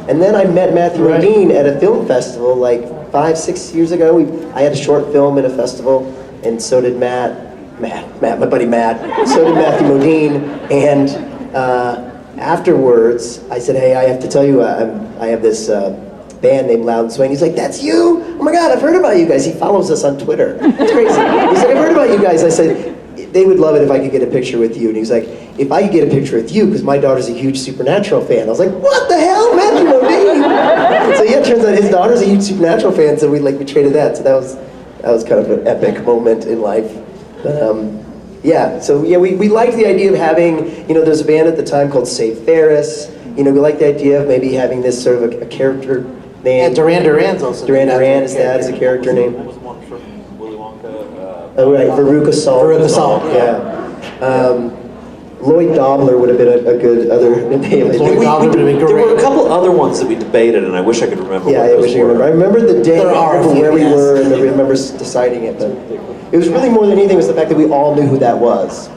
Speaker 2: And then I met Matthew Modine at a film festival like 5-6 years ago. I had a short film at a festival, and so did Matt, my buddy Matt. So did Matthew Modine. And afterwards, I said, hey, I have to tell you, I have this band named Louden Swain. He's like, that's you? Oh my God, I've heard about you guys. He follows us on Twitter. It's crazy. He's like, I've heard about you guys. I said, they would love it if I could get a picture with you. And he's like, if I could get a picture with you, because my daughter's a huge Supernatural fan. I was like, what the hell, Matthew Modine? So yeah, it turns out his daughter's a huge Supernatural fan, so we traded that. So that was kind of an epic moment in life. We liked the idea of having, there's a band at the time called Save Ferris. We liked the idea of maybe having this sort of a character name.
Speaker 5: Yeah, Duran Duran's also.
Speaker 2: Duran Duran is that as a character name.
Speaker 4: What was the one from Willy Wonka?
Speaker 2: Oh right, Veruca Salt.
Speaker 5: Veruca Salt,
Speaker 2: yeah. Lloyd Dobler would have been a good other name.
Speaker 4: Lloyd Dobler would have been great. There were a couple other ones that we debated, and I wish I could remember.
Speaker 2: Yeah,
Speaker 4: what
Speaker 2: I
Speaker 4: those
Speaker 2: wish I
Speaker 4: were.
Speaker 2: remember. I remember the day,
Speaker 5: There
Speaker 2: I
Speaker 5: are a
Speaker 2: remember
Speaker 5: few,
Speaker 2: where we
Speaker 5: yes.
Speaker 2: were, and I remember deciding it. But it was really more than anything was the fact that we all knew who that was.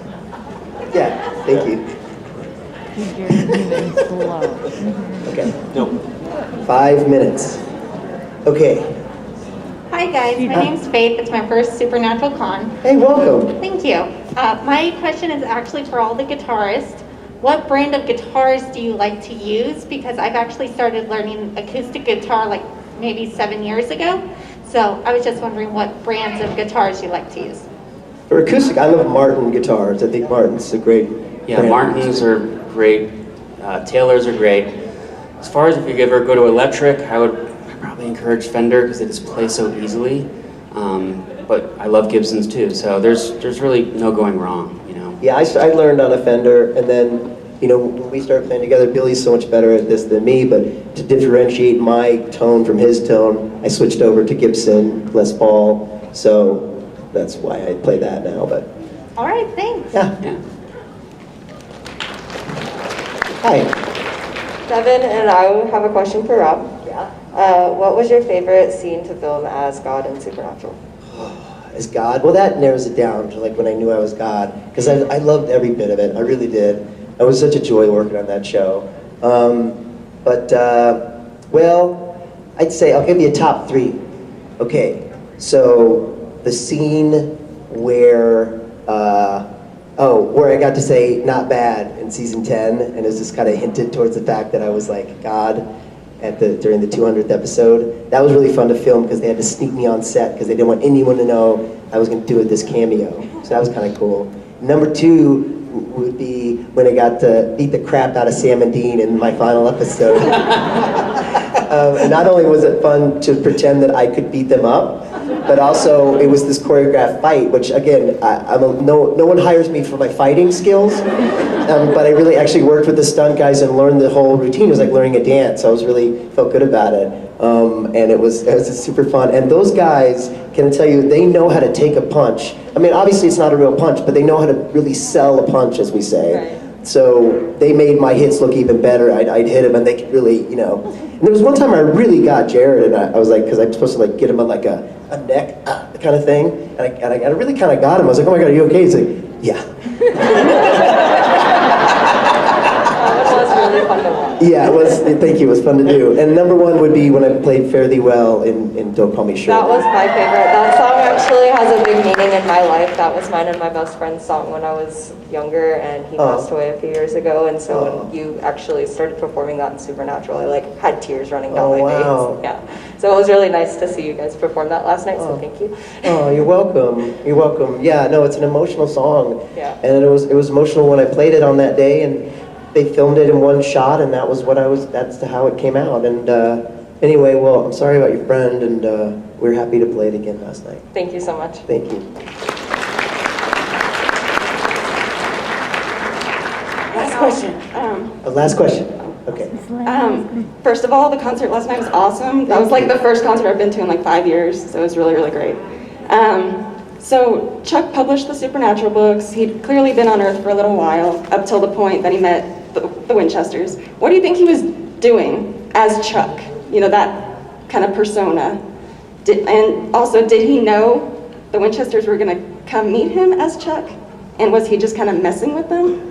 Speaker 2: Yeah, thank you. Okay.
Speaker 4: Nope.
Speaker 2: 5 minutes. Okay.
Speaker 17: Hi guys, my name's Faith. It's my first Supernatural Con.
Speaker 2: Hey, welcome.
Speaker 17: Thank you. My question is actually for all the guitarists. What brand of guitars do you like to use? Because I've actually started learning acoustic guitar like maybe 7 years ago. So I was just wondering what brands of guitars you like to use.
Speaker 2: For acoustic, I love Martin guitars. I think Martin's a great
Speaker 3: Yeah,
Speaker 2: brand.
Speaker 3: Martins are great. Taylors are great. As far as if you ever go to electric, I would probably encourage Fender because they just play so easily. But I love Gibsons too, so there's really no going wrong, you know.
Speaker 2: Yeah, I learned on a Fender, and then, you know, when we started playing together, Billy's so much better at this than me, but to differentiate my tone from his tone, I switched over to Gibson, Les Paul, so that's why I play that now, but
Speaker 17: All right, thanks.
Speaker 2: yeah. Hi.
Speaker 18: Devin and I have a question for Rob. Yeah. What was your favorite scene to film as God in Supernatural?
Speaker 2: As God? Well, that narrows it down to like when I knew I was God, because I loved every bit of it. I really did. It was such a joy working on that show. Well, I'd say I'll give you a top 3. Okay, so the scene where where I got to say not bad in season 10, and it was just kind of hinted towards the fact that I was like God during the 200th episode. That was really fun to film because they had to sneak me on set because they didn't want anyone to know I was going to do it this cameo. So that was kind of cool. Number 2 would be when I got to beat the crap out of Sam and Dean in my final episode. And not only was it fun to pretend that I could beat them up, but also it was this choreographed fight, which again, no one hires me for my fighting skills, but I really actually worked with the stunt guys and learned the whole routine. It was like learning a dance. I was really felt good about it, and it was super fun. And those guys, can I tell you, they know how to take a punch. I mean, obviously it's not a real punch, but they know how to really sell a punch, as we say. Right. So they made my hits look even better. I'd hit him, and they could really, you know. And there was one time I really got Jared, and I was like, because I'm supposed to like get him on like a neck kind of thing, and I really kind of got him. I was like, oh my God, are you okay? He's like, yeah.
Speaker 18: It was really fun to watch.
Speaker 2: Yeah, it was. Thank you. It was fun to do. And number 1 would be when I played Fare Thee Well in Don't Call Me Shirley.
Speaker 18: That was my favorite. That song actually has a big meaning in my life. That was mine and my best friend's song when I was younger, and he passed away a few years ago. And so when you actually started performing that in Supernatural, I like had tears running down my face. Yeah. So it was really nice to see you guys perform that last night. So thank you.
Speaker 2: Oh, you're welcome. You're welcome. Yeah, no, it's an emotional song.
Speaker 18: Yeah.
Speaker 2: And it was emotional when I played it on that day, and they filmed it in one shot, and that's how it came out. And anyway, well, I'm sorry about your friend, and we're happy to play it again last night.
Speaker 18: Thank you so much.
Speaker 2: Thank you.
Speaker 15: Last question.
Speaker 2: Last question. Okay.
Speaker 15: First of all, the concert last night was awesome. That was like the first concert I've been to in like 5 years, so it was really, really great. So Chuck published the Supernatural books. He'd clearly been on Earth for a little while, up till the point that he met the Winchesters. What do you think he was doing as Chuck? You know, that kind of persona. And also, did he know the Winchesters were going to come meet him as Chuck? And was he just kind of messing with them?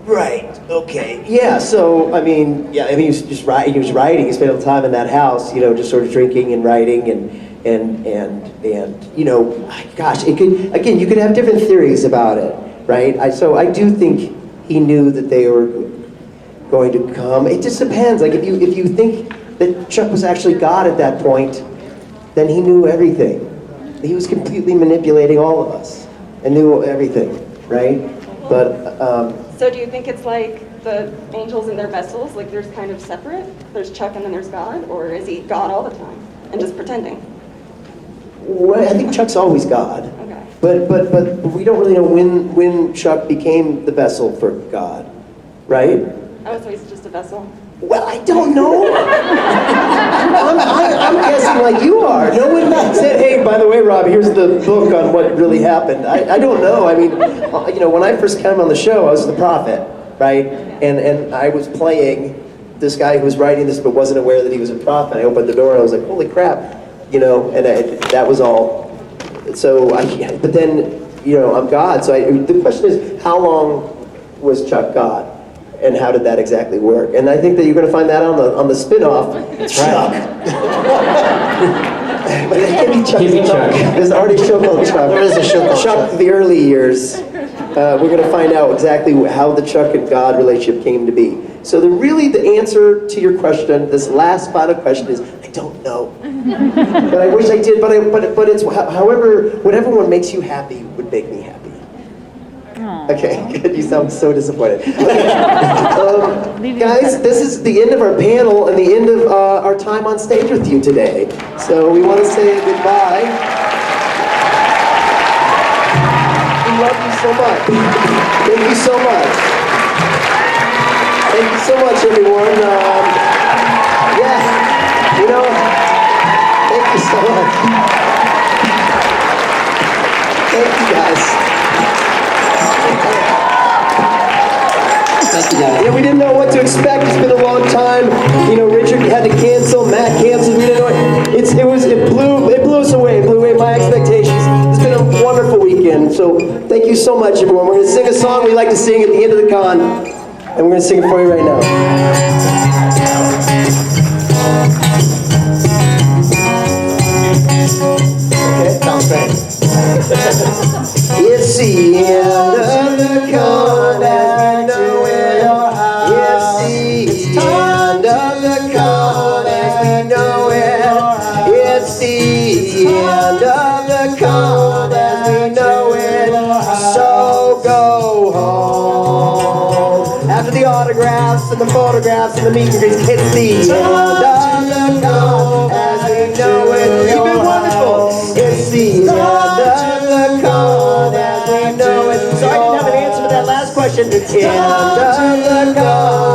Speaker 2: Right. Okay. Yeah. So I mean, he was just writing. He was writing. He spent all the time in that house, you know, just sort of drinking and writing and you know, gosh, it could, again, you could have different theories about it, right? So I do think he knew that they were going to come. It just depends. Like if you think that Chuck was actually God at that point, then he knew everything. He was completely manipulating all of us and knew everything, right? But
Speaker 15: So do you think it's like the angels in their vessels, like there's kind of separate? There's Chuck and then there's God, or is he God all the time and just pretending?
Speaker 2: well, I think Chuck's always God.
Speaker 15: Okay.
Speaker 2: But we don't really know when Chuck became the vessel for God, right?
Speaker 15: Oh, so he's just a vessel?
Speaker 2: Well, I don't know. I'm guessing like you are. No one said, hey, by the way, Rob, Rob, here's the book on what really happened. I don't know. I mean, when I first came on the show, I was the prophet, right? And I was playing this guy who was writing this but wasn't aware that he was a prophet. I opened the door and I was like, holy crap, and that was all. So but then, I'm God. So the question is, how long was Chuck God? And how did that exactly work? And I think that you're going to find that on the spin-off.
Speaker 3: That's
Speaker 2: Chuck. But it can't be Chuck. There's already a show called Chuck.
Speaker 5: There is a show called
Speaker 2: Chuck. The early years. We're going to find out exactly how the Chuck and God relationship came to be. So the answer to your question, this last final question is, I don't know. But I wish I did. But it's however, whatever one makes you happy would make me happy. Okay, good. You sound so disappointed. Okay. Guys, this is the end of our panel and the end of our time on stage with you today. So we want to say goodbye. We love you so much. Thank you so much. Thank you so much, everyone. Thank you so much. Thank you, guys. Yeah, we didn't know what to expect. It's been a long time. Richard had to cancel. Matt canceled. We didn't know it blew us away. It blew away my expectations. It's been a wonderful weekend. So thank you so much, everyone. We're going to sing a song we like to sing at the end of the con, and we're going to sing it for you right now. Okay, sounds great. It's the end of the con as we know it. It's the end of the con as we know it. It's the end of the con as we know it. So go home. After the autographs and the photographs and the meet and greets, it's the end of the con as we know it. You've been wonderful. It's the end of the con as we know it. So I didn't have an answer to that last question. It's the end of the con.